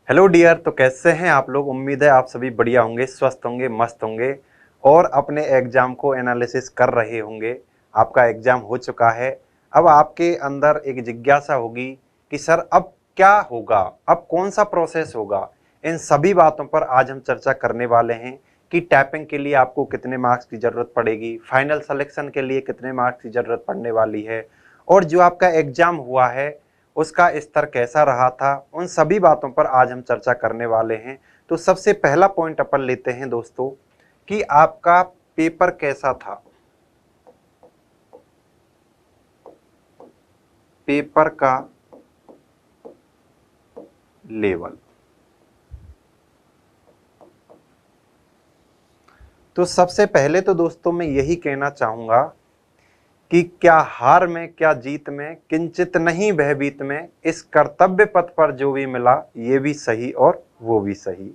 Hello dear, तो कैसे हैं आप लोग। उम्मीद है आप सभी बढ़िया होंगे, स्वस्थ होंगे, मस्त होंगे और अपने एग्जाम को एनालिसिस कर रहे होंगे। आपका एग्जाम हो चुका है। अब आपके अंदर एक जिज्ञासा होगी कि सर अब क्या होगा, अब कौन सा प्रोसेस होगा। इन सभी बातों पर आज हम चर्चा करने वाले हैं कि टैपिंग के लिए आपको कितने मार्क्स की जरूरत पड़ेगी, फाइनल सिलेक्शन के लिए कितने मार्क्स की जरूरत पड़ने वाली है और जो आपका एग्जाम हुआ है उसका स्तर कैसा रहा था। उन सभी बातों पर आज हम चर्चा करने वाले हैं। तो सबसे पहला पॉइंट अपन लेते हैं दोस्तों कि आपका पेपर कैसा था। पेपर का लेवल। तो सबसे पहले तो दोस्तों मैं यही कहना चाहूंगा कि क्या हार में क्या जीत में, किंचित नहीं भयभीत में, इस कर्तव्य पथ पर जो भी मिला ये भी सही और वो भी सही।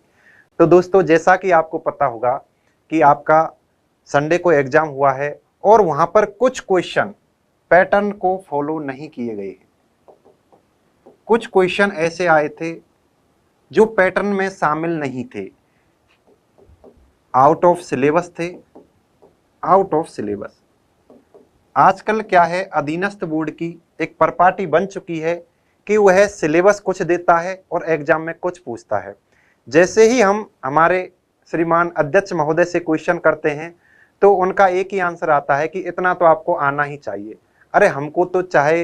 तो दोस्तों जैसा कि आपको पता होगा कि आपका संडे को एग्जाम हुआ है और वहां पर कुछ क्वेश्चन पैटर्न को फॉलो नहीं किए गए हैं। कुछ क्वेश्चन ऐसे आए थे जो पैटर्न में शामिल नहीं थे, आउट ऑफ सिलेबस थे, आउट ऑफ सिलेबस। आजकल क्या है, अधीनस्थ बोर्ड की एक परपाटी बन चुकी है कि वह सिलेबस कुछ देता है और एग्जाम में कुछ पूछता है। जैसे ही हम हमारे श्रीमान अध्यक्ष महोदय से क्वेश्चन करते हैं तो उनका एक ही आंसर आता है कि इतना तो आपको आना ही चाहिए। अरे हमको तो चाहे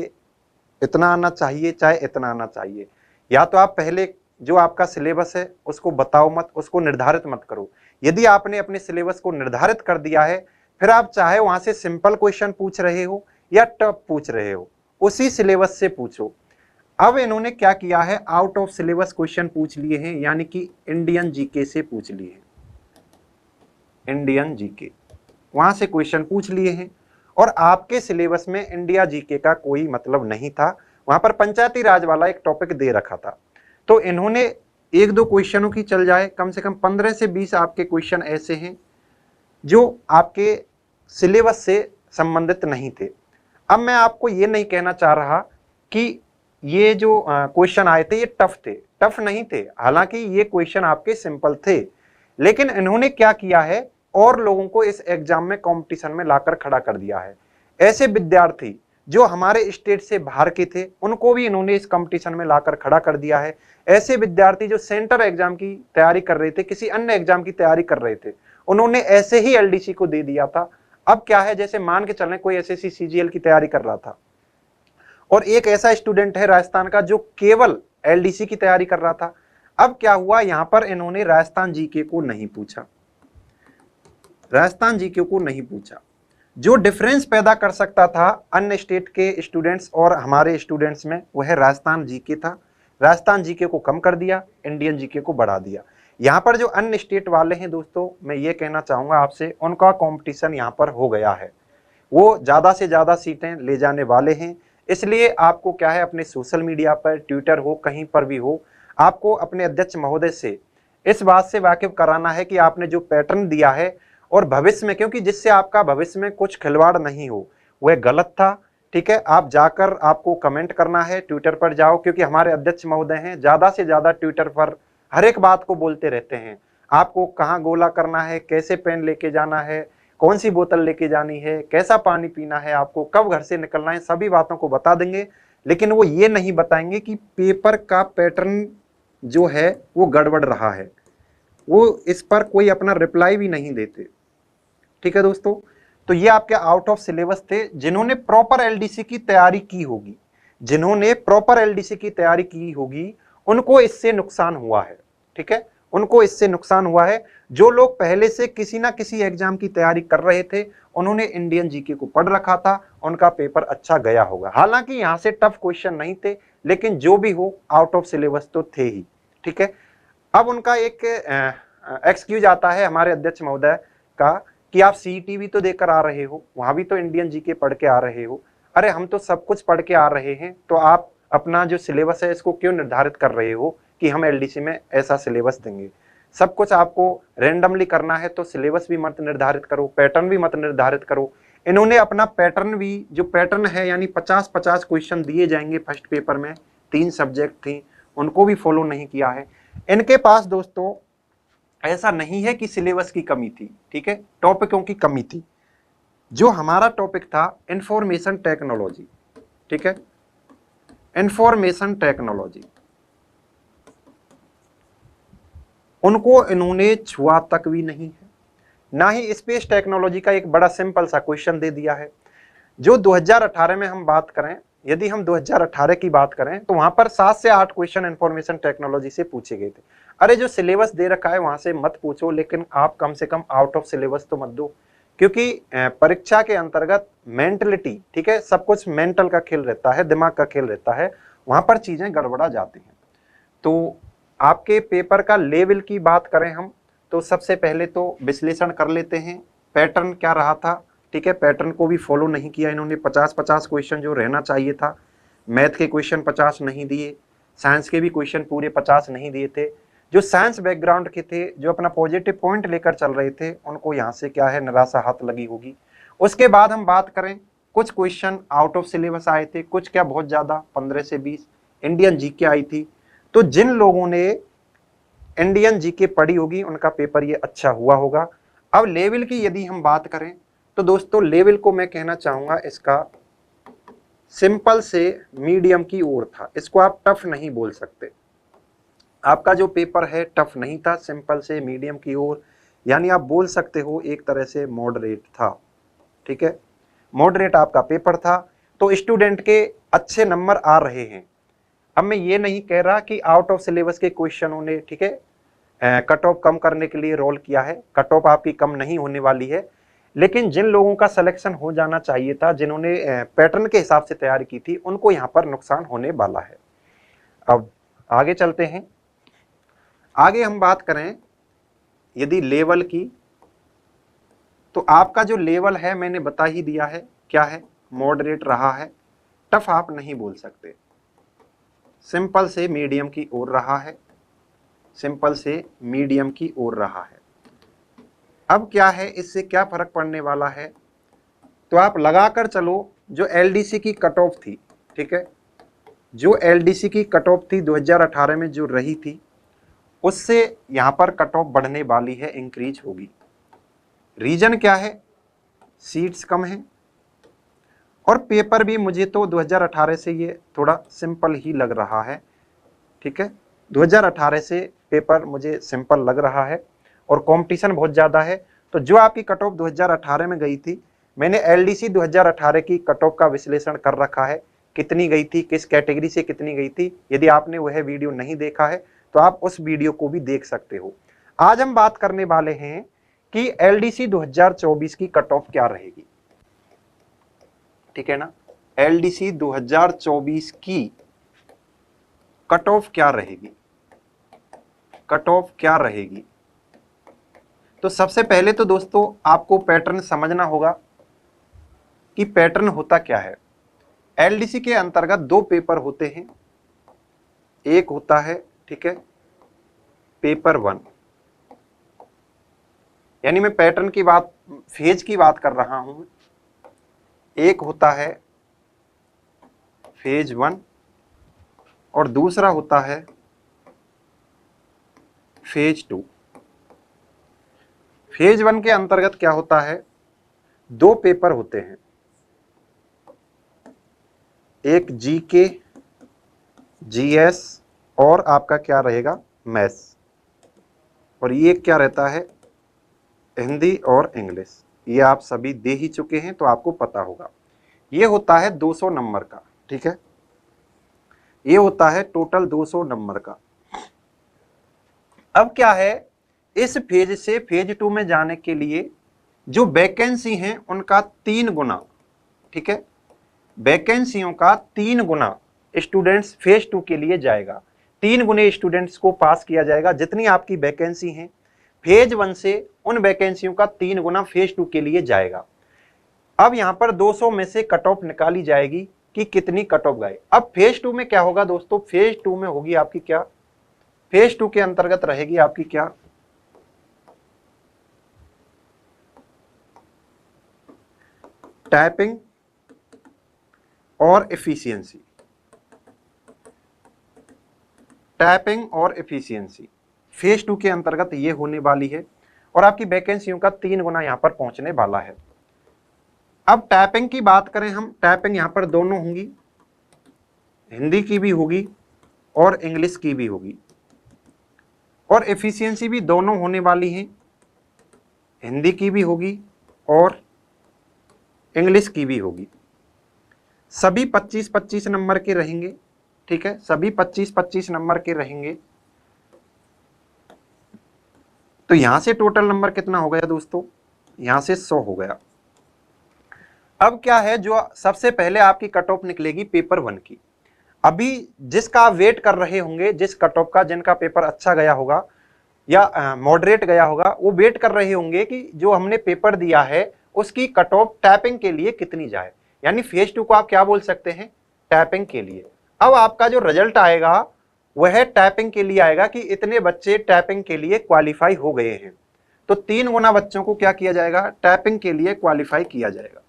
इतना आना चाहिए चाहे इतना आना चाहिए। या तो आप पहले जो आपका सिलेबस है उसको बताओ मत, उसको निर्धारित मत करो। यदि आपने अपने सिलेबस को निर्धारित कर दिया है फिर आप चाहे वहां से सिंपल क्वेश्चन पूछ रहे हो या टफ पूछ रहे हो, उसी सिलेबस से पूछो। अब इन्होंने क्या किया है, आउट ऑफ सिलेबस क्वेश्चन पूछ लिए हैं, यानी कि इंडियन जीके से पूछ लिए हैं। इंडियन जीके वहां से क्वेश्चन पूछ लिए हैं और आपके सिलेबस में इंडिया जीके का कोई मतलब नहीं था। वहां पर पंचायती राज वाला एक टॉपिक दे रखा था। तो इन्होंने एक दो क्वेश्चनों की चल जाए, कम से कम 15 से 20 आपके क्वेश्चन ऐसे हैं जो आपके सिलेबस से संबंधित नहीं थे। अब मैं आपको ये नहीं कहना चाह रहा कि ये जो क्वेश्चन आए थे ये टफ थे, टफ नहीं थे। हालांकि ये क्वेश्चन आपके सिंपल थे, लेकिन इन्होंने क्या किया है, और लोगों को इस एग्जाम में कंपटीशन में लाकर खड़ा कर दिया है। ऐसे विद्यार्थी जो हमारे स्टेट से बाहर के थे उनको भी इन्होंने इस कंपटीशन में लाकर खड़ा कर दिया है। ऐसे विद्यार्थी जो सेंटर एग्जाम की तैयारी कर रहे थे, किसी अन्य एग्जाम की तैयारी कर रहे थे, उन्होंने ऐसे ही एलडीसी को दे दिया था। अब क्या है, जैसे मान के चलें कोई एसएससी सीजीएल की तैयारी कर रहा था और एक ऐसा स्टूडेंट है राजस्थान का जो केवल एलडीसी की तैयारी कर रहा था। अब क्या हुआ, यहां पर इन्होंने राजस्थान जीके को नहीं पूछा, राजस्थान जीके को नहीं पूछा। जो डिफरेंस पैदा कर सकता था अन्य स्टेट के स्टूडेंट्स और हमारे स्टूडेंट्स में, वह राजस्थान जीके था। राजस्थान जीके को कम कर दिया, इंडियन जीके को बढ़ा दिया। यहाँ पर जो अन्य स्टेट वाले हैं दोस्तों, मैं ये कहना चाहूंगा आपसे, उनका कंपटीशन यहाँ पर हो गया है। वो ज्यादा से ज्यादा सीटें ले जाने वाले हैं। इसलिए आपको क्या है, अपने सोशल मीडिया पर, ट्विटर हो, कहीं पर भी हो, आपको अपने अध्यक्ष महोदय से इस बात से वाकिफ कराना है कि आपने जो पैटर्न दिया है और भविष्य में, क्योंकि जिससे आपका भविष्य में कुछ खिलवाड़ नहीं हो, वह गलत था। ठीक है, आप जाकर आपको कमेंट करना है, ट्विटर पर जाओ, क्योंकि हमारे अध्यक्ष महोदय हैं, ज्यादा से ज्यादा ट्विटर पर हर एक बात को बोलते रहते हैं। आपको कहाँ गोला करना है, कैसे पेन लेके जाना है, कौन सी बोतल लेके जानी है, कैसा पानी पीना है, आपको कब घर से निकलना है, सभी बातों को बता देंगे। लेकिन वो ये नहीं बताएंगे कि पेपर का पैटर्न जो है वो गड़बड़ रहा है। वो इस पर कोई अपना रिप्लाई भी नहीं देते। ठीक है दोस्तों, तो ये आपके आउट ऑफ सिलेबस थे। जिन्होंने प्रॉपर एलडीसी की तैयारी की होगी, जिन्होंने प्रॉपर एलडीसी की तैयारी की होगी, उनको इससे नुकसान हुआ है। ठीक है, उनको इससे नुकसान हुआ है। जो लोग पहले से किसी ना किसी एग्जाम की तैयारी कर रहे थे, उन्होंने इंडियन जीके को पढ़ रखा था, उनका पेपर अच्छा गया होगा। हालांकि यहां से टफ क्वेश्चन नहीं थे, लेकिन जो भी हो आउट ऑफ सिलेबस तो थे ही। ठीक है, अब उनका एक एक्सक्यूज आता है हमारे अध्यक्ष महोदय का कि आप सीईटी भी तो देकर आ रहे हो, वहां भी तो इंडियन जीके पढ़ के आ रहे हो। अरे हम तो सब कुछ पढ़ के आ रहे हैं, तो आप अपना जो सिलेबस है इसको क्यों निर्धारित कर रहे हो कि हम एलडीसी में ऐसा सिलेबस देंगे। सब कुछ आपको रैंडमली करना है तो सिलेबस भी मत निर्धारित करो, पैटर्न भी मत निर्धारित करो। इन्होंने अपना पैटर्न भी, जो पैटर्न है यानी 50-50 क्वेश्चन दिए जाएंगे फर्स्ट पेपर में, 3 सब्जेक्ट थी, उनको भी फॉलो नहीं किया है। इनके पास दोस्तों ऐसा नहीं है कि सिलेबस की कमी थी, ठीक है, टॉपिकों की कमी थी। जो हमारा टॉपिक था इंफॉर्मेशन टेक्नोलॉजी, ठीक है, इंफॉर्मेशन टेक्नोलॉजी, उनको इन्होंने छुआ तक भी नहीं है। ना ही स्पेस टेक्नोलॉजी का एक बड़ा सिंपल सा क्वेश्चन दे दिया है। जो 2018 में हम बात करें, यदि हम 2018 की बात करें तो वहां पर 7 से 8 क्वेश्चन इंफॉर्मेशन टेक्नोलॉजी से पूछे गए थे। अरे जो सिलेबस दे रखा है वहां से मत पूछो, लेकिन आप कम से कम आउट ऑफ सिलेबस तो मत दो, क्योंकि परीक्षा के अंतर्गत मेंटलिटी, ठीक है, सब कुछ मेंटल का खेल रहता है, दिमाग का खेल रहता है, वहां पर चीजें गड़बड़ा जाती हैं। तो आपके पेपर का लेवल की बात करें हम, तो सबसे पहले तो विश्लेषण कर लेते हैं, पैटर्न क्या रहा था, ठीक है, पैटर्न को भी फॉलो नहीं किया इन्होंने। 50-50 क्वेश्चन जो रहना चाहिए था, मैथ के क्वेश्चन 50 नहीं दिए, साइंस के भी क्वेश्चन पूरे 50 नहीं दिए थे। जो साइंस बैकग्राउंड के थे, जो अपना पॉजिटिव पॉइंट लेकर चल रहे थे, उनको यहाँ से क्या है, निराशा हाथ लगी होगी। उसके बाद हम बात करें, कुछ क्वेश्चन आउट ऑफ सिलेबस आए थे, कुछ क्या बहुत ज्यादा 15 से 20 इंडियन जीके आई थी। तो जिन लोगों ने इंडियन जीके पढ़ी होगी उनका पेपर ये अच्छा हुआ होगा। अब लेवल की यदि हम बात करें तो दोस्तों लेवल को मैं कहना चाहूंगा इसका सिंपल से मीडियम की ओर था, इसको आप टफ नहीं बोल सकते। आपका जो पेपर है टफ नहीं था, सिंपल से मीडियम की ओर, यानी आप बोल सकते हो एक तरह से मॉडरेट था, ठीक है, मॉडरेट आपका पेपर था। तो स्टूडेंट के अच्छे नंबर आ रहे हैं। अब मैं ये नहीं कह रहा कि आउट ऑफ सिलेबस के क्वेश्चनों ने, ठीक है, कट ऑफ कम करने के लिए रोल किया है, कट ऑफ आपकी कम नहीं होने वाली है। लेकिन जिन लोगों का सिलेक्शन हो जाना चाहिए था, जिन्होंने पैटर्न के हिसाब से तैयारी की थी, उनको यहाँ पर नुकसान होने वाला है। अब आगे चलते हैं। आगे हम बात करें यदि लेवल की, तो आपका जो लेवल है मैंने बता ही दिया है क्या है, मॉडरेट रहा है, टफ आप नहीं बोल सकते, सिंपल से मीडियम की ओर रहा है, सिंपल से मीडियम की ओर रहा है। अब क्या है, इससे क्या फर्क पड़ने वाला है, तो आप लगाकर चलो, जो एलडीसी की कट ऑफ थी, ठीक है, जो एलडीसी की कट ऑफ थी 2018 में जो रही थी, उससे यहां पर कट ऑफ बढ़ने वाली है, इंक्रीज होगी। रीजन क्या है, सीट्स कम है और पेपर भी मुझे तो 2018 से ये थोड़ा सिंपल ही लग रहा है, ठीक है, 2018 से पेपर मुझे सिंपल लग रहा है और कंपटीशन बहुत ज़्यादा है। तो जो आपकी कट ऑफ 2018 में गई थी, मैंने एलडीसी 2018 की कट ऑफ का विश्लेषण कर रखा है, कितनी गई थी, किस कैटेगरी से कितनी गई थी। यदि आपने वह वीडियो नहीं देखा है तो आप उस वीडियो को भी देख सकते हो। आज हम बात करने वाले हैं कि एलडीसी 2024 की कट ऑफ क्या रहेगी, ठीक है ना, एलडीसी 2024 की कट ऑफ क्या रहेगी, कट ऑफ क्या रहेगी। तो सबसे पहले तो दोस्तों आपको पैटर्न समझना होगा कि पैटर्न होता क्या है। एलडीसी के अंतर्गत दो पेपर होते हैं, एक होता है, ठीक है, पेपर 1, यानी मैं पैटर्न की बात, फेज की बात कर रहा हूं। एक होता है फेज 1 और दूसरा होता है फेज 2। फेज 1 के अंतर्गत क्या होता है, दो पेपर होते हैं, एक जीके, जीएस और आपका क्या रहेगा, मैथ्स, और ये क्या रहता है, हिंदी और इंग्लिश। ये आप सभी दे ही चुके हैं तो आपको पता होगा। ये होता है 200 नंबर का, ठीक है, ये होता है टोटल 200 नंबर का। अब क्या है, इस फेज से फेज 2 में जाने के लिए जो वैकेंसी हैं उनका 3 गुना, ठीक है, वैकेंसियों का 3 गुना स्टूडेंट्स फेज 2 के लिए जाएगा। 3 गुने स्टूडेंट्स को पास किया जाएगा। जितनी आपकी वैकेंसी हैं फेज 1 से, उन वैकेंसियों का 3 गुना फेज 2 के लिए जाएगा। अब यहां पर 200 में से कट ऑफ निकाली जाएगी कि कितनी कट ऑफ गए। अब फेज 2 में क्या होगा दोस्तों, फेज 2 में होगी आपकी क्या, फेज 2 के अंतर्गत रहेगी आपकी क्या, टाइपिंग और एफिशिएंसी। टाइपिंग और एफिशिएंसी फेज 2 के अंतर्गत ये होने वाली है और आपकी वैकेंसियों का 3 गुना यहाँ पर पहुंचने वाला है। अब टाइपिंग की बात करें हम, टाइपिंग यहाँ पर दोनों होंगी, हिंदी की भी होगी और इंग्लिश की भी होगी, और एफिशिएंसी भी दोनों होने वाली है, हिंदी की भी होगी और इंग्लिश की भी होगी। सभी 25-25 नंबर के रहेंगे, ठीक है, सभी 25-25 नंबर के रहेंगे। तो यहां से टोटल नंबर कितना हो गया दोस्तों, यहां से 100 हो गया। अब क्या है, जो सबसे पहले आपकी कट ऑफ निकलेगी पेपर 1 की। अभी जिसका आप वेट कर रहे होंगे, जिस कट ऑफ का, जिनका पेपर अच्छा गया होगा या मॉडरेट गया होगा, वो वेट कर रहे होंगे कि जो हमने पेपर दिया है उसकी कट ऑफ टाइपिंग के लिए कितनी जाए, यानी फेज 2 को आप क्या बोल सकते हैं, टाइपिंग के लिए। अब आपका जो रिजल्ट आएगा वह टाइपिंग के लिए आएगा कि इतने बच्चे टाइपिंग के लिए क्वालिफाई हो गए हैं, तो 3 गुना बच्चों को क्या किया जाएगा, टाइपिंग के लिए क्वालिफाई किया जाएगा।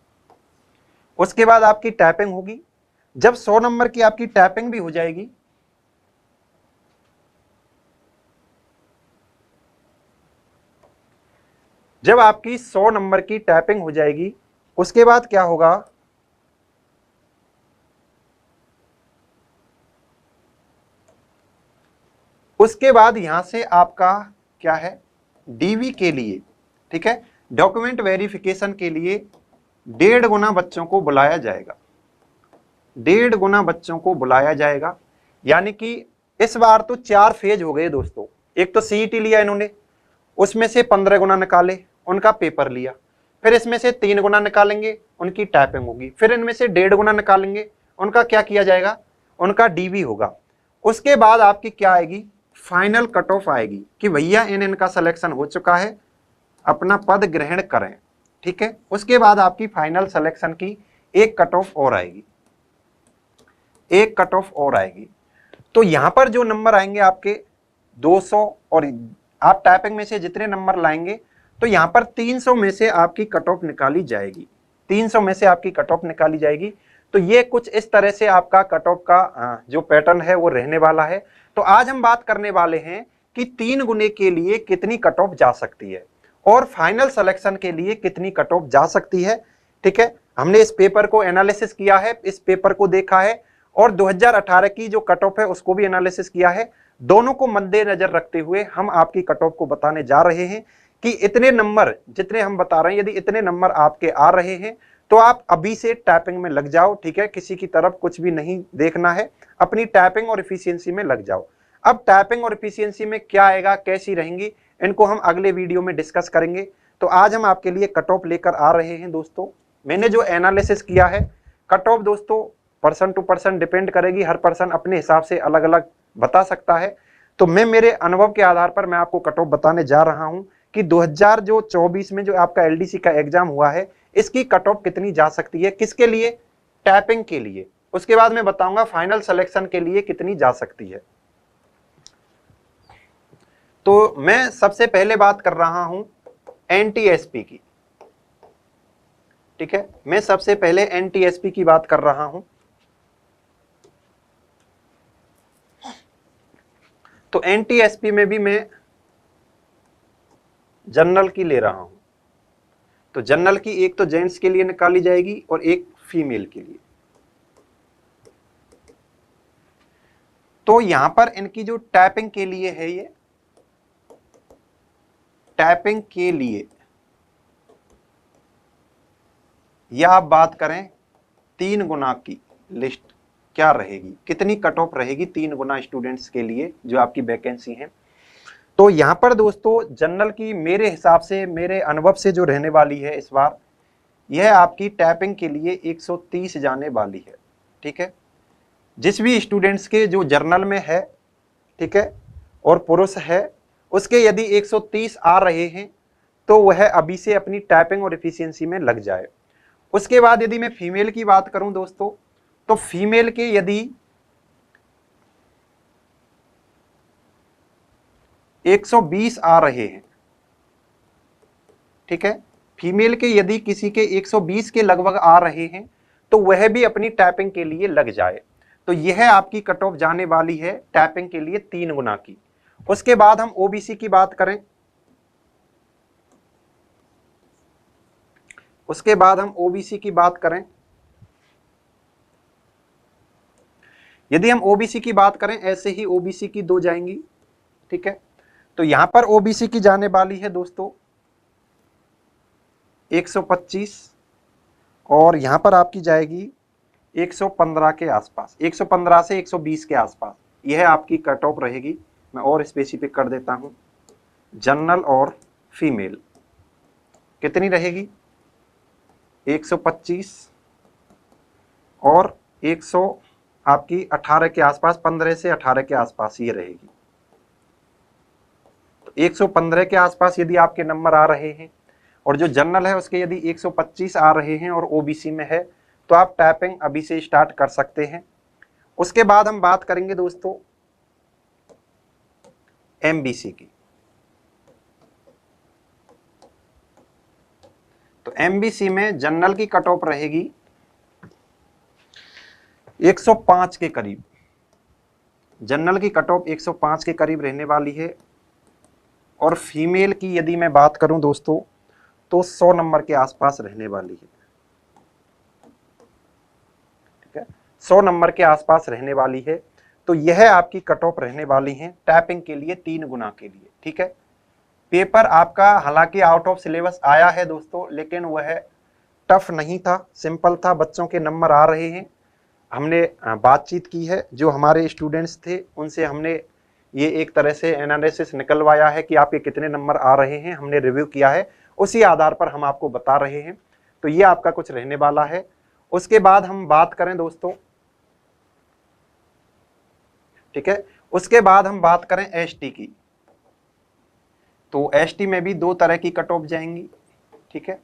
उसके बाद आपकी टाइपिंग होगी, जब 100 नंबर की आपकी टाइपिंग भी हो जाएगी, जब आपकी 100 नंबर की टाइपिंग हो जाएगी, उसके बाद क्या होगा, उसके बाद यहां से आपका क्या है, डीवी के लिए, ठीक है, डॉक्यूमेंट वेरिफिकेशन के लिए 1.5 गुना बच्चों को बुलाया जाएगा, 1.5 गुना बच्चों को बुलाया जाएगा। यानी कि इस बार तो 4 फेज हो गए दोस्तों। एक तो सीईटी लिया इन्होंने, उसमें से 15 गुना निकाले, उनका पेपर लिया, फिर इसमें से 3 गुना निकालेंगे, उनकी टाइपिंग होगी, फिर इनमें से 1.5 गुना निकालेंगे, उनका क्या किया जाएगा, उनका डीवी होगा। उसके बाद आपकी क्या आएगी, फाइनल कट ऑफ आएगी कि भैया इनका सिलेक्शन हो चुका है, अपना पद ग्रहण करें, ठीक है। उसके बाद आपकी फाइनल सिलेक्शन की एक कट ऑफ और आएगी, एक कट ऑफ और आएगी। तो यहां पर जो नंबर आएंगे आपके 200, और आप टाइपिंग में से जितने नंबर लाएंगे तो यहां पर 300 में से आपकी कट ऑफ निकाली जाएगी, 300 में से आपकी कट ऑफ निकाली जाएगी। तो ये कुछ इस तरह से आपका कट ऑफ का जो पैटर्न है वो रहने वाला है। तो आज हम बात करने वाले हैं कि 3 गुने के लिए कितनी कट ऑफ जा सकती है और फाइनल सिलेक्शन के लिए कितनी कट ऑफ जा सकती है, ठीक है। हमने इस पेपर को एनालिसिस किया है, इस पेपर को देखा है और 2018 की जो कट ऑफ है उसको भी एनालिसिस किया है। दोनों को मद्देनजर रखते हुए हम आपकी कट ऑफ को बताने जा रहे हैं कि इतने नंबर जितने हम बता रहे हैं, यदि इतने नंबर आपके आ रहे हैं तो आप अभी से टाइपिंग में लग जाओ, ठीक है। किसी की तरफ कुछ भी नहीं देखना है, अपनी टाइपिंग और एफिशिएंसी में लग जाओ। अब टाइपिंग और एफिशिएंसी में क्या आएगा, कैसी रहेंगी, इनको हम अगले वीडियो में डिस्कस करेंगे। तो आज हम आपके लिए कट ऑफ लेकर आ रहे हैं दोस्तों। मैंने जो एनालिसिस किया है, कट ऑफ दोस्तों पर्सन टू पर्सन डिपेंड करेगी, हर पर्सन अपने हिसाब से अलग अलग बता सकता है। तो मैं मेरे अनुभव के आधार पर मैं आपको कट ऑफ बताने जा रहा हूं कि 2024 में जो आपका एलडीसी का एग्जाम हुआ है इसकी कट ऑफ कितनी जा सकती है, किसके लिए, टाइपिंग के लिए। उसके बाद मैं बताऊंगा फाइनल सिलेक्शन के लिए कितनी जा सकती है। तो मैं सबसे पहले बात कर रहा हूं एनटीएसपी की, ठीक है। मैं सबसे पहले एनटीएसपी की बात कर रहा हूं। तो एनटीएसपी में भी मैं जनरल की ले रहा हूं। तो जनरल की एक तो जेंट्स के लिए निकाली जाएगी और एक फीमेल के लिए। तो यहां पर इनकी जो टाइपिंग के लिए है, ये टाइपिंग के लिए या आप बात करें 3 गुना की लिस्ट क्या रहेगी, कितनी कट ऑफ रहेगी 3 गुना स्टूडेंट्स के लिए जो आपकी वैकेंसी है। तो यहां पर दोस्तों जनरल की मेरे हिसाब से, मेरे अनुभव से जो रहने वाली है इस बार, यह आपकी टाइपिंग के लिए 130 जाने वाली है, ठीक है। जिस भी स्टूडेंट्स के जो जर्नल में है, ठीक है, और पुरुष है, उसके यदि 130 आ रहे हैं तो वह अभी से अपनी टाइपिंग और एफिशिएंसी में लग जाए। उसके बाद यदि मैं फीमेल की बात करूं दोस्तों, तो फीमेल के यदि 120 आ रहे हैं, ठीक है, फीमेल के यदि किसी के 120 के लगभग आ रहे हैं तो वह भी अपनी टाइपिंग के लिए लग जाए। तो यह आपकी कट ऑफ जाने वाली है टैपिंग के लिए 3 गुना की। उसके बाद हम ओबीसी की बात करें, उसके बाद हम ओबीसी की बात करें, यदि हम ओबीसी की बात करें, ऐसे ही ओबीसी की 2 जाएंगी, ठीक है। तो यहां पर ओबीसी की जाने वाली है दोस्तों 125 और यहां पर आपकी जाएगी 115 के आसपास, 115 से 120 के आसपास, यह आपकी कट ऑफ रहेगी। मैं और स्पेसिफिक कर देता हूं, जनरल और फीमेल कितनी रहेगी, 125 और 100 आपकी 18 के आसपास, 15 से 18 के आसपास ये रहेगी। तो 115 के आसपास यदि आपके नंबर आ रहे हैं और जो जनरल है उसके यदि 125 आ रहे हैं और ओबीसी में है, तो आप टैपिंग अभी से स्टार्ट कर सकते हैं। उसके बाद हम बात करेंगे दोस्तों एमबीसी की। तो एमबीसी में जनरल की कट ऑफ रहेगी 105 के करीब, जनरल की कट ऑफ 105 के करीब रहने वाली है। और फीमेल की यदि मैं बात करूं दोस्तों तो 100 नंबर के आसपास रहने वाली है, ठीक है, 100 नंबर के आसपास रहने वाली है। तो यह आपकी कट ऑफ रहने वाली है टैपिंग के लिए 3 गुना के लिए, ठीक है। पेपर आपका हालांकि आउट ऑफ सिलेबस आया है दोस्तों, लेकिन वह टफ नहीं था, सिंपल था, बच्चों के नंबर आ रहे हैं। हमने बातचीत की है, जो हमारे स्टूडेंट्स थे उनसे हमने ये एक तरह से एनालिसिस निकलवाया है कि आपके कितने नंबर आ रहे हैं, हमने रिव्यू किया है, उसी आधार पर हम आपको बता रहे हैं। तो ये आपका कुछ रहने वाला है। उसके बाद हम बात करें दोस्तों, ठीक है, उसके बाद हम बात करें एसटी की। तो एसटी में भी 2 तरह की कट ऑफ जाएंगी, ठीक है।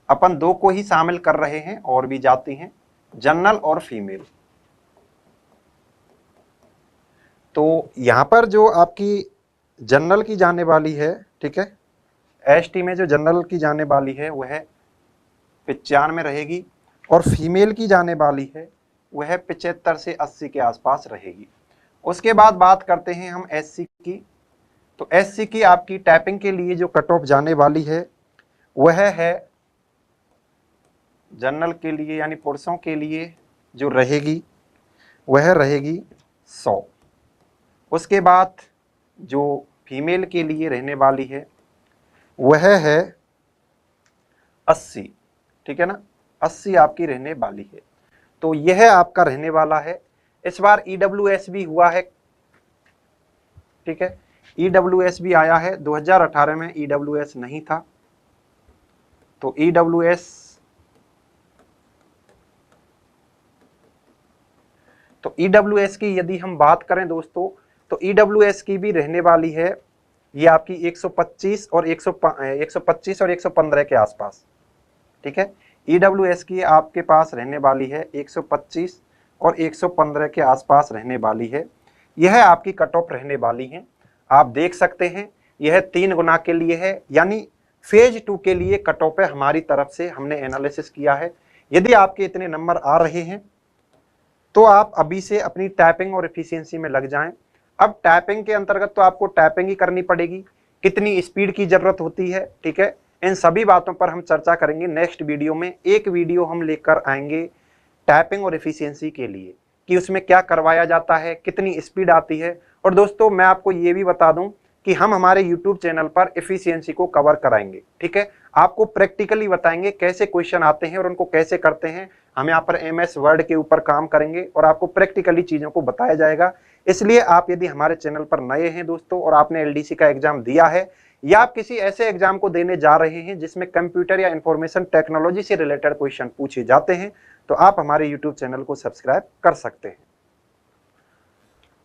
अपन 2 को ही शामिल कर रहे हैं, और भी जाती हैं, जनरल और फीमेल। तो यहां पर जो आपकी जनरल की जाने वाली है, ठीक है, एसटी में जो जनरल की जाने वाली है वह 95 रहेगी और फीमेल की जाने वाली है वह 75 से 80 के आसपास रहेगी। उसके बाद बात करते हैं हम एससी की। तो एससी की आपकी टैपिंग के लिए जो कट ऑफ जाने वाली है वह है जनरल के लिए यानी पुरुषों के लिए जो रहेगी वह रहेगी 100। उसके बाद जो फीमेल के लिए रहने वाली है वह है 80, ठीक है ना, 80 आपकी रहने वाली है। तो यह आपका रहने वाला है। इस बार ईडब्ल्यूएस भी हुआ है, ठीक है, ईडब्ल्यूएस भी आया है। 2018 में ईडब्ल्यूएस नहीं था, तो ईडब्ल्यूएस की यदि हम बात करें दोस्तों, तो ईडब्ल्यूएस की भी रहने वाली है ये आपकी 125 और 125 और 115 के आसपास, ठीक है। ईडब्ल्यूएस की आपके पास रहने वाली है 125 और 115 के आसपास रहने वाली है। यह आपकी कट ऑफ रहने वाली है। आप देख सकते हैं यह 3 गुना के लिए है, यानी फेज 2 के लिए कट ऑफ है हमारी तरफ से, हमने एनालिसिस किया है। यदि आपके इतने नंबर आ रहे हैं तो आप अभी से अपनी टाइपिंग और एफिशिएंसी में लग जाएं। अब टाइपिंग के अंतर्गत तो आपको टाइपिंग ही करनी पड़ेगी, कितनी स्पीड की जरूरत होती है, ठीक है, इन सभी बातों पर हम चर्चा करेंगे नेक्स्ट वीडियो में। एक वीडियो हम लेकर आएंगे टाइपिंग और एफिशिएंसी के लिए कि उसमें क्या करवाया जाता है, कितनी स्पीड आती है। और दोस्तों मैं आपको ये भी बता दूं कि हम हमारे यूट्यूब चैनल पर एफिशिएंसी को कवर कराएंगे, ठीक है, आपको प्रैक्टिकली बताएंगे कैसे क्वेश्चन आते हैं और उनको कैसे करते हैं। हम यहाँ पर MS वर्ड के ऊपर काम करेंगे और आपको प्रैक्टिकली चीज़ों को बताया जाएगा। इसलिए आप यदि हमारे चैनल पर नए हैं दोस्तों और आपने LDC का एग्जाम दिया है या आप किसी ऐसे एग्जाम को देने जा रहे हैं जिसमें कंप्यूटर या इंफॉर्मेशन टेक्नोलॉजी से रिलेटेड क्वेश्चन पूछे जाते हैं, तो आप हमारे यूट्यूब चैनल को सब्सक्राइब कर सकते हैं।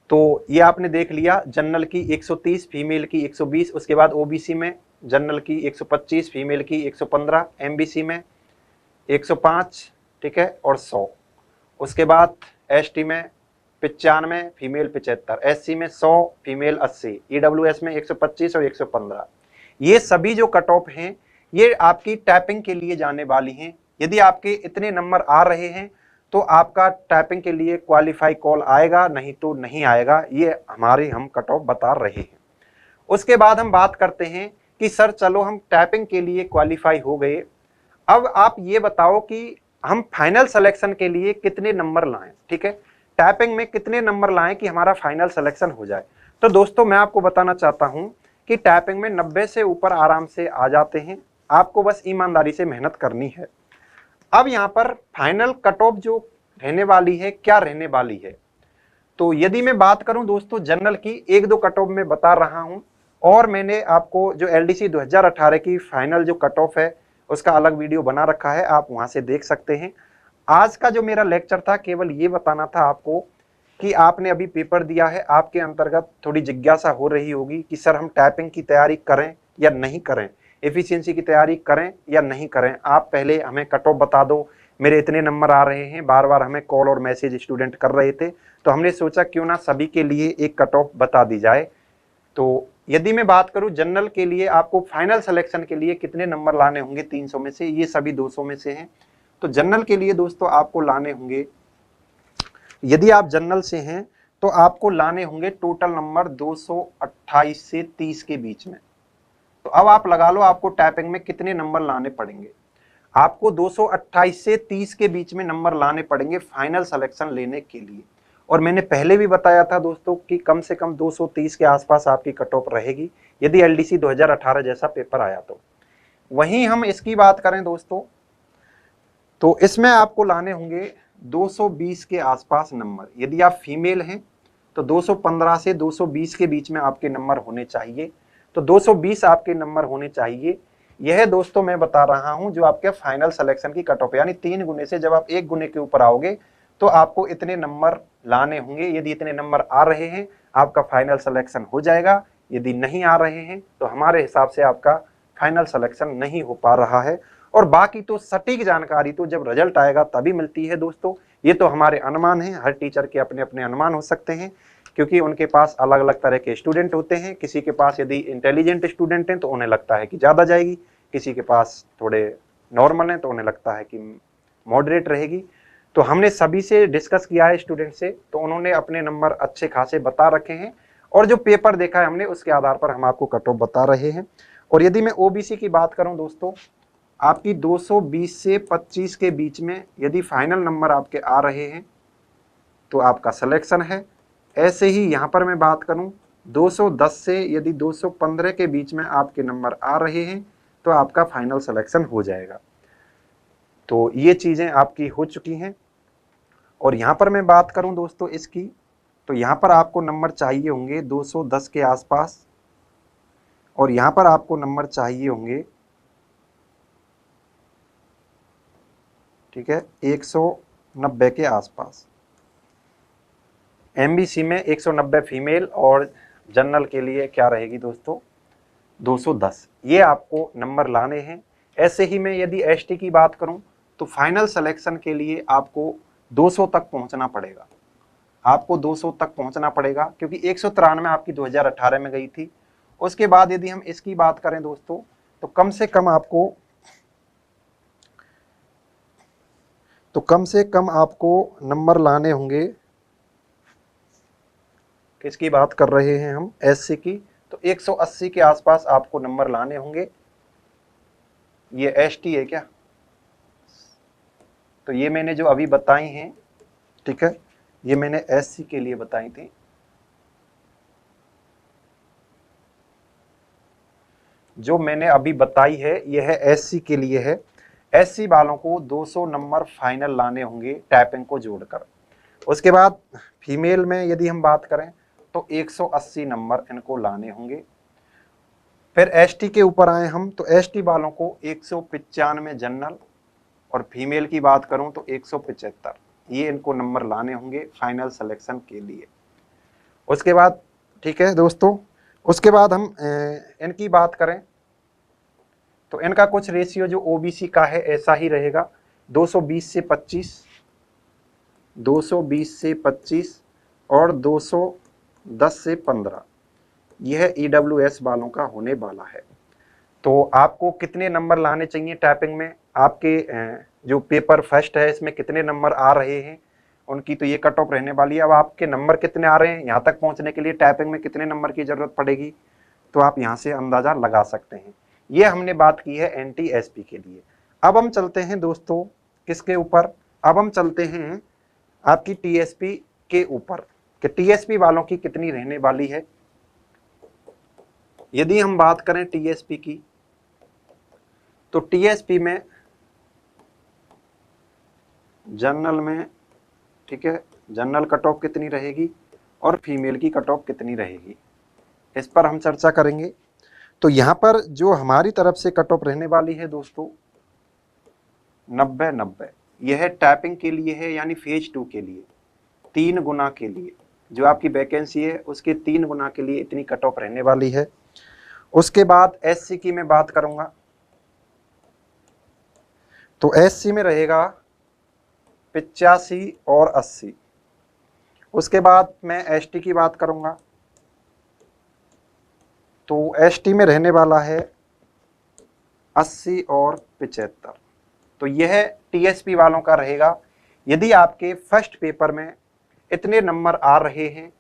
तो ये आपने देख लिया, जनरल की 130, फीमेल की 120, उसके बाद OBC में जनरल की 125, फीमेल की 115, MBC में 105, ठीक है, और 100। उसके बाद ST में 95, फीमेल 75, SC में 100, फीमेल 80, EWS में 125 और 115। ये सभी जो कट ऑफ हैं ये आपकी टाइपिंग के लिए जाने वाली हैं। यदि आपके इतने नंबर आ रहे हैं तो आपका टाइपिंग के लिए क्वालिफाई कॉल आएगा, नहीं तो नहीं आएगा। ये हम कट ऑफ बता रहे हैं। उसके बाद हम बात करते हैं कि सर चलो हम टाइपिंग के लिए क्वालिफाई हो गए, अब आप ये बताओ कि हम फाइनल सिलेक्शन के लिए कितने नंबर लाएं। ठीक है, टाइपिंग में कितने नंबर लाएं कि हमारा फाइनल सिलेक्शन हो जाए। तो दोस्तों मैं आपको बताना चाहता हूं कि टाइपिंग में 90 से ऊपर आराम से आ जाते हैं, आपको बस ईमानदारी से मेहनत करनी है। अब यहाँ पर फाइनल कट ऑफ जो रहने वाली है, क्या रहने वाली है, तो यदि मैं बात करूं दोस्तों जनरल की, एक दो कट ऑफ में बता रहा हूं, और मैंने आपको जो एलडीसी 2018 की फाइनल जो कट ऑफ है उसका अलग वीडियो बना रखा है, आप वहां से देख सकते हैं। आज का जो मेरा लेक्चर था केवल ये बताना था आपको कि आपने अभी पेपर दिया है, आपके अंतर्गत थोड़ी जिज्ञासा हो रही होगी कि सर हम टाइपिंग की तैयारी करें या नहीं करें, एफिशिएंसी की तैयारी करें या नहीं करें। आप पहले हमें कट ऑफ बता दो, मेरे इतने नंबर आ रहे हैं, बार बार हमें कॉल और मैसेज स्टूडेंट कर रहे थे, तो हमने सोचा क्यों ना सभी के लिए एक कट ऑफ बता दी जाए। तो यदि मैं बात करूं जनरल के लिए आपको फाइनल सिलेक्शन के लिए कितने नंबर लाने होंगे 300 में से, ये सभी 200 में से हैं। तो जनरल के लिए दोस्तों आपको लाने होंगे, यदि आप जनरल से हैं तो आपको लाने होंगे टोटल नंबर 228 से 30 के बीच में। तो अब आप लगा लो आपको टाइपिंग में कितने नंबर लाने पड़ेंगे। आपको 228 से 30 के बीच में नंबर लाने पड़ेंगे फाइनल सिलेक्शन लेने के लिए। और मैंने पहले भी बताया था दोस्तों कि कम से कम 230 के आसपास आपकी कट ऑफ रहेगी यदि एलडीसी 2018 जैसा पेपर आया तो। वहीं हम इसकी बात करें दोस्तों तो इसमें आपको लाने होंगे 220 के आसपास नंबर। यदि आप फीमेल हैं तो 215 से 220 के बीच में आपके नंबर होने चाहिए, तो 220 आपके नंबर होने चाहिए। यह दोस्तों मैं बता रहा हूं जो आपके फाइनल सिलेक्शन की कट ऑफ, यानी 3 गुने से जब आप 1 गुने के ऊपर आओगे तो आपको इतने नंबर लाने होंगे। यदि इतने नंबर आ रहे हैं आपका फाइनल सिलेक्शन हो जाएगा, यदि नहीं आ रहे हैं तो हमारे हिसाब से आपका फाइनल सिलेक्शन नहीं हो पा रहा है। और बाकी तो सटीक जानकारी तो जब रिजल्ट आएगा तभी मिलती है दोस्तों। ये तो हमारे अनुमान हैं, हर टीचर के अपने अपने अनुमान हो सकते हैं क्योंकि उनके पास अलग अलग तरह के स्टूडेंट होते हैं। किसी के पास यदि इंटेलिजेंट स्टूडेंट हैं तो उन्हें लगता है कि ज़्यादा जाएगी, किसी के पास थोड़े नॉर्मल हैं तो उन्हें लगता है कि मॉडरेट रहेगी। तो हमने सभी से डिस्कस किया है स्टूडेंट से, तो उन्होंने अपने नंबर अच्छे खासे बता रखे हैं और जो पेपर देखा है हमने उसके आधार पर हम आपको कट ऑफ बता रहे हैं। और यदि मैं ओबीसी की बात करूं दोस्तों, आपकी 220 से 25 के बीच में यदि फाइनल नंबर आपके आ रहे हैं तो आपका सिलेक्शन है। ऐसे ही यहाँ पर मैं बात करूँ 210 से यदि 215 के बीच में आपके नंबर आ रहे हैं तो आपका फाइनल सिलेक्शन हो जाएगा। तो ये चीज़ें आपकी हो चुकी हैं। और यहाँ पर मैं बात करूँ दोस्तों इसकी, तो यहाँ पर आपको नंबर चाहिए होंगे 210 के आसपास और यहाँ पर आपको नंबर चाहिए होंगे, ठीक है, 190 के आसपास। एमबीसी में 190 फीमेल और जनरल के लिए क्या रहेगी दोस्तों 210, ये आपको नंबर लाने हैं। ऐसे ही मैं यदि एसटी की बात करूं तो फाइनल सिलेक्शन के लिए आपको 200 तक पहुंचना पड़ेगा, आपको 200 तक पहुंचना पड़ेगा क्योंकि 193 आपकी 2018 में गई थी। उसके बाद यदि हम इसकी बात करें दोस्तों तो कम से कम आपको नंबर लाने होंगे। किसकी बात कर रहे हैं हम, एससी की, तो 180 के आसपास आपको नंबर लाने होंगे। ये एसटी है क्या, तो ये मैंने जो अभी बताई हैं, ठीक है, ये मैंने एससी के लिए बताई थी। जो मैंने अभी बताई है यह है एससी के लिए है। एससी वालों को 200 नंबर फाइनल लाने होंगे टाइपिंग को जोड़कर। उसके बाद फीमेल में यदि हम बात करें तो 180 नंबर इनको लाने होंगे। फिर एसटी के ऊपर आए हम तो एसटी वालों को 195 जनरल और फीमेल की बात करूं तो 175, ये इनको नंबर लाने होंगे फाइनल सिलेक्शन के लिए। उसके बाद ठीक है दोस्तों, उसके बाद हम इनकी बात करें तो इनका कुछ रेशियो जो ओबीसी का है ऐसा ही रहेगा, 220 से 25, 220 से 25 और 210 से 15, यह ईडब्ल्यूएस वालों का होने वाला है। तो आपको कितने नंबर लाने चाहिए टाइपिंग में, आपके जो पेपर फर्स्ट है इसमें कितने नंबर आ रहे हैं, उनकी तो ये कट ऑफ रहने वाली है। अब आपके नंबर कितने आ रहे हैं, यहाँ तक पहुँचने के लिए टाइपिंग में कितने नंबर की ज़रूरत पड़ेगी, तो आप यहाँ से अंदाज़ा लगा सकते हैं। ये हमने बात की है NTSP के लिए। अब हम चलते हैं दोस्तों किसके ऊपर, अब हम चलते हैं आपकी TSP के ऊपर कि TSP वालों की कितनी रहने वाली है। यदि हम बात करें TSP की, तो TSP में जनरल में, ठीक है, जनरल कट ऑफ कितनी रहेगी और फीमेल की कट ऑफ कितनी रहेगी, इस पर हम चर्चा करेंगे। तो यहाँ पर जो हमारी तरफ से कट ऑफ रहने वाली है दोस्तों 90-90, यह टाइपिंग के लिए है, यानी फेज 2 के लिए 3 गुना के लिए, जो आपकी वैकेंसी है उसके 3 गुना के लिए इतनी कट ऑफ रहने वाली है। उसके बाद SC की मैं बात करूंगा, तो SC में रहेगा 85 और 80। उसके बाद मैं ST की बात करूंगा, तो ST में रहने वाला है 80 और 75। तो यह TSP वालों का रहेगा। यदि आपके फर्स्ट पेपर में इतने नंबर आ रहे हैं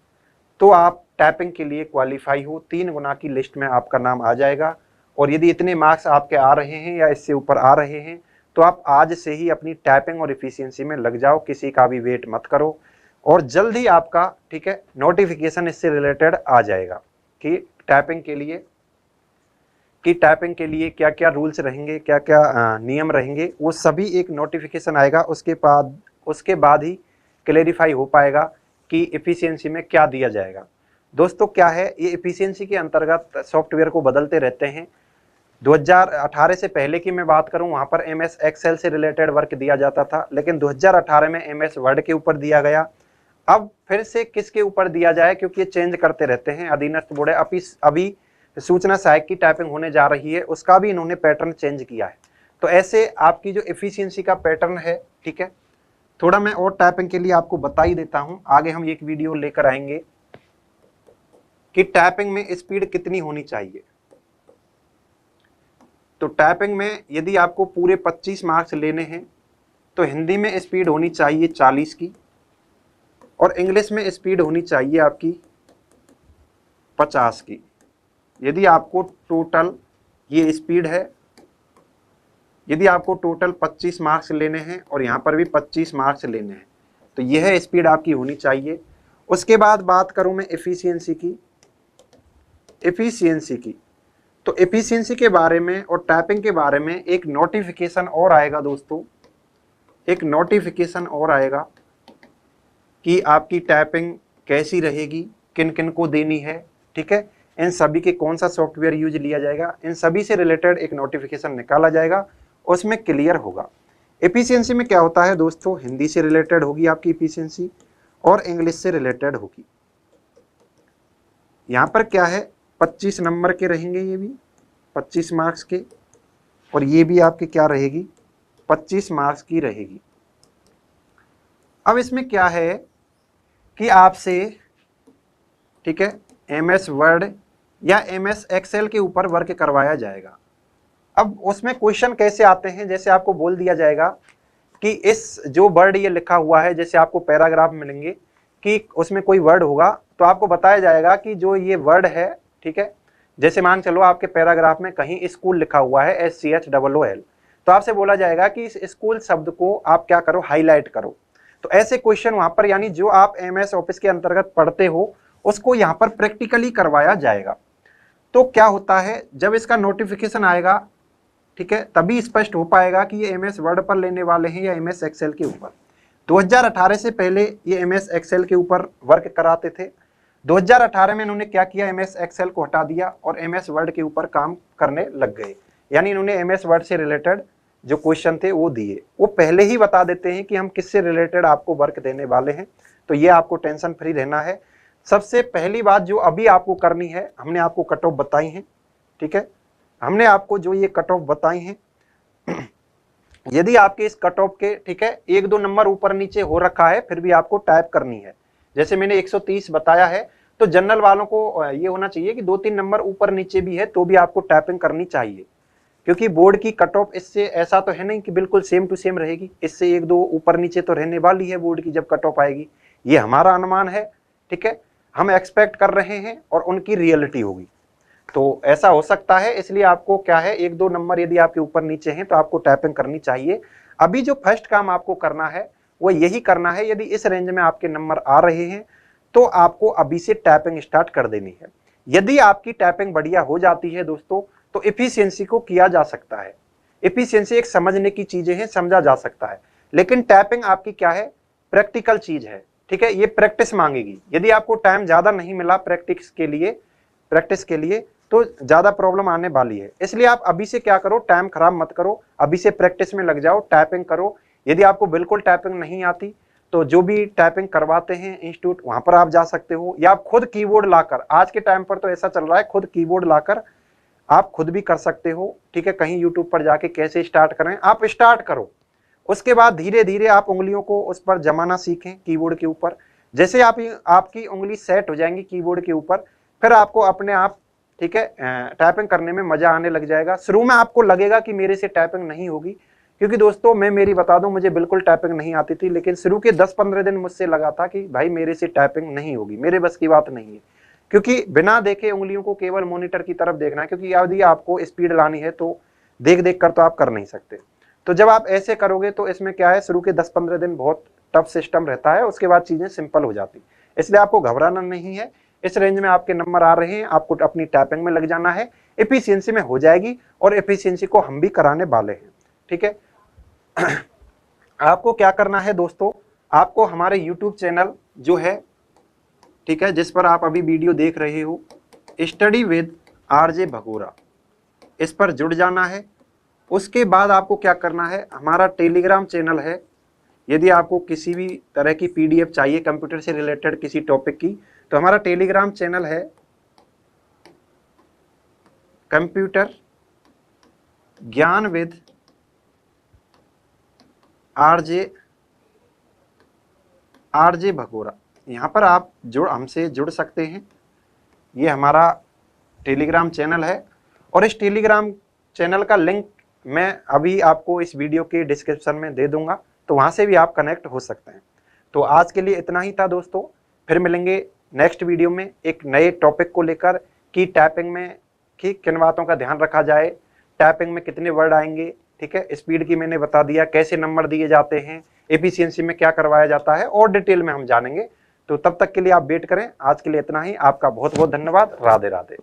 तो आप टाइपिंग के लिए क्वालिफाई हो, 3 गुना की लिस्ट में आपका नाम आ जाएगा। और यदि इतने मार्क्स आपके आ रहे हैं या इससे ऊपर आ रहे हैं तो आप आज से ही अपनी टाइपिंग और एफिशिएंसी में लग जाओ, किसी का भी वेट मत करो, और जल्द ही आपका, ठीक है, नोटिफिकेशन इससे रिलेटेड आ जाएगा कि टाइपिंग के लिए क्या क्या रूल्स रहेंगे, क्या क्या नियम रहेंगे, वो सभी एक नोटिफिकेशन आएगा। उसके बाद ही क्लेरिफाई हो पाएगा कि एफिशिएंसी में क्या दिया जाएगा। दोस्तों क्या है, ये एफिशिएंसी के अंतर्गत सॉफ्टवेयर को बदलते रहते हैं। 2018 से पहले की मैं बात करूं, वहां पर MS एक्सेल से रिलेटेड वर्क दिया जाता था, लेकिन 2018 में MS वर्ड के ऊपर दिया गया। अब फिर से किसके ऊपर दिया जाए, क्योंकि ये चेंज करते रहते हैं। अधीनस्थ बोर्ड है, अभी सूचना सहायक की टाइपिंग होने जा रही है, उसका भी इन्होंने पैटर्न चेंज किया है। तो ऐसे आपकी जो एफिशिएंसी का पैटर्न है, ठीक है, थोड़ा मैं और टाइपिंग के लिए आपको बता ही देता हूं। आगे हम एक वीडियो लेकर आएंगे कि टाइपिंग में स्पीड कितनी होनी चाहिए। तो टाइपिंग में यदि आपको पूरे 25 मार्क्स लेने हैं तो हिंदी में स्पीड होनी चाहिए 40 की, और इंग्लिश में स्पीड होनी चाहिए आपकी 50 की। यदि आपको टोटल ये स्पीड है, यदि आपको टोटल 25 मार्क्स लेने हैं और यहाँ पर भी 25 मार्क्स लेने हैं, तो यह स्पीड आपकी होनी चाहिए। उसके बाद बात करूँ मैं एफिशिएंसी की, तो एफिशिएंसी के बारे में और टाइपिंग के बारे में एक नोटिफिकेशन और आएगा दोस्तों, एक नोटिफिकेशन और आएगा कि आपकी टाइपिंग कैसी रहेगी, किन किन को देनी है, ठीक है, इन सभी के कौन सा सॉफ्टवेयर यूज लिया जाएगा, इन सभी से रिलेटेड एक नोटिफिकेशन निकाला जाएगा, उसमें क्लियर होगा। एफिशिएंसी में क्या होता है दोस्तों, हिंदी से रिलेटेड होगी आपकी एफिशिएंसी और इंग्लिश से रिलेटेड होगी। यहाँ पर क्या है, 25 नंबर के रहेंगे, ये भी 25 मार्क्स के, और ये भी आपकी क्या रहेगी, 25 मार्क्स की रहेगी। अब इसमें क्या है कि आपसे, ठीक है, MS वर्ड या MS एक्सेल के ऊपर वर्क करवाया जाएगा। अब उसमें क्वेश्चन कैसे आते हैं, जैसे आपको बोल दिया जाएगा कि इस जो वर्ड ये लिखा हुआ है, जैसे आपको पैराग्राफ मिलेंगे कि उसमें कोई वर्ड होगा, तो आपको बताया जाएगा कि जो ये वर्ड है, ठीक है, जैसे मान चलो आपके पैराग्राफ में कहीं स्कूल लिखा हुआ है SCHOOL, तो आपसे बोला जाएगा कि इस स्कूल शब्द को आप क्या करो, हाईलाइट करो। तो ऐसे क्वेश्चन वहां पर, यानी जो आप MS ऑफिस के अंतर्गत पढ़ते हो उसको यहाँ पर प्रैक्टिकली करवाया जाएगा। तो क्या होता है, जब इसका नोटिफिकेशन आएगा, ठीक है, तभी स्पष्ट हो पाएगा कि ये MS वर्ड पर लेने वाले हैं या MS एक्सेल के ऊपर। 2018 से पहले ये MS एक्सेल के ऊपर वर्क कराते थे। 2018 में इन्होंने क्या किया, MS एक्सेल को हटा दिया और MS वर्ड के ऊपर काम करने लग गए। यानी इन्होंने MS वर्ड से रिलेटेड जो क्वेश्चन थे वो दिए, वो पहले ही बता देते हैं कि हम किससे रिलेटेड आपको वर्क देने वाले हैं। तो ये आपको टेंशन फ्री रहना है। सबसे पहली बात जो अभी आपको करनी है, हमने आपको कट ऑफ बताई हैं, ठीक है, हमने आपको जो ये कट ऑफ बताई हैं, यदि आपके इस कट ऑफ के, ठीक है, 1-2 नंबर ऊपर नीचे हो रखा है, फिर भी आपको टाइप करनी है। जैसे मैंने 130 बताया है, तो जनरल वालों को ये होना चाहिए कि 2-3 नंबर ऊपर नीचे भी है तो भी आपको टाइपिंग करनी चाहिए, क्योंकि बोर्ड की कट ऑफ इससे ऐसा तो है नहीं कि बिल्कुल सेम टू सेम रहेगी, इससे 1-2 ऊपर नीचे तो रहने वाली है बोर्ड की जब कट ऑफ आएगी, ये हमारा अनुमान है, ठीक है, हम एक्सपेक्ट कर रहे हैं और उनकी रियलिटी होगी। तो ऐसा हो सकता है, इसलिए आपको क्या है 1-2 नंबर यदि आपके ऊपर नीचे हैं तो आपको टाइपिंग करनी चाहिए। अभी जो फर्स्ट काम आपको करना है वो यही करना है, यदि इस रेंज में आपके नंबर आ रहे हैं तो आपको अभी से टाइपिंग स्टार्ट कर देनी है। यदि आपकी टाइपिंग बढ़िया हो जाती है दोस्तों तो एफिशिएंसी को किया जा सकता है। एफिशिएंसी एक समझने की चीजें हैं, समझा जा सकता है, लेकिन टाइपिंग आपकी क्या है, प्रैक्टिकल चीज है, ठीक है, ये प्रैक्टिस मांगेगी। यदि आपको टाइम ज्यादा नहीं मिला प्रैक्टिस के लिए तो ज्यादा प्रॉब्लम आने वाली है। इसलिए आप अभी से क्या करो, टाइम खराब मत करो, अभी से प्रैक्टिस में लग जाओ, टाइपिंग करो। यदि आपको बिल्कुल टाइपिंग नहीं आती तो जो भी टाइपिंग करवाते हैं इंस्टीट्यूट वहां पर आप जा सकते हो, या आप खुद कीबोर्ड लाकर, आज के टाइम पर तो ऐसा चल रहा है खुद कीबोर्ड लाकर आप खुद भी कर सकते हो, ठीक है। कहीं यूट्यूब पर जाके कैसे स्टार्ट करें, आप स्टार्ट करो, उसके बाद धीरे धीरे आप उंगलियों को उस पर जमाना सीखें कीबोर्ड के ऊपर। जैसे आपकी उंगली सेट हो जाएंगी कीबोर्ड के ऊपर, फिर आपको अपने आप, ठीक है, टाइपिंग करने में मजा आने लग जाएगा। शुरू में आपको लगेगा कि मेरे से टाइपिंग नहीं होगी, क्योंकि दोस्तों मैं मेरी बता दूं, मुझे बिल्कुल टाइपिंग नहीं आती थी, लेकिन शुरू के 10-15 दिन मुझसे लगा था कि भाई मेरे से टाइपिंग नहीं होगी, मेरे बस की बात नहीं है, क्योंकि बिना देखे उंगलियों को केवल मॉनिटर की तरफ देखना है, क्योंकि यदि आपको स्पीड लानी है तो देख देख कर तो आप कर नहीं सकते। तो जब आप ऐसे करोगे तो इसमें क्या है, शुरू के 10-15 दिन बहुत टफ सिस्टम रहता है, उसके बाद चीजें सिंपल हो जाती। इसलिए आपको घबराना नहीं है, इस रेंज में आपके नंबर आ रहे हैं, आपको अपनी टाइपिंग में लग जाना है, एफिशिएंसी में हो जाएगी, और एफिशिएंसी को हम भी कराने वाले हैं, ठीक है। आपको क्या करना है दोस्तों, आपको हमारे YouTube चैनल जो है, ठीक है, जिस पर आप अभी वीडियो देख रहे हो, स्टडी विद आरजे भगोरा, इस पर जुड़ जाना है। उसके बाद आपको क्या करना है, हमारा टेलीग्राम चैनल है, यदि आपको किसी भी तरह की PDF चाहिए कंप्यूटर से रिलेटेड किसी टॉपिक की, तो हमारा टेलीग्राम चैनल है कंप्यूटर ज्ञान विद आरजे भगोरा। यहाँ पर आप हमसे जुड़ सकते हैं, ये हमारा टेलीग्राम चैनल है, और इस टेलीग्राम चैनल का लिंक मैं अभी आपको इस वीडियो के डिस्क्रिप्शन में दे दूंगा, तो वहाँ से भी आप कनेक्ट हो सकते हैं। तो आज के लिए इतना ही था दोस्तों, फिर मिलेंगे नेक्स्ट वीडियो में एक नए टॉपिक को लेकर, कि टाइपिंग में किन बातों का ध्यान रखा जाए, टाइपिंग में कितने वर्ड आएंगे, ठीक है, स्पीड की मैंने बता दिया, कैसे नंबर दिए जाते हैं, एफिशिएंसी में क्या करवाया जाता है, और डिटेल में हम जानेंगे। तो तब तक के लिए आप वेट करें, आज के लिए इतना ही, आपका बहुत बहुत धन्यवाद, राधे राधे।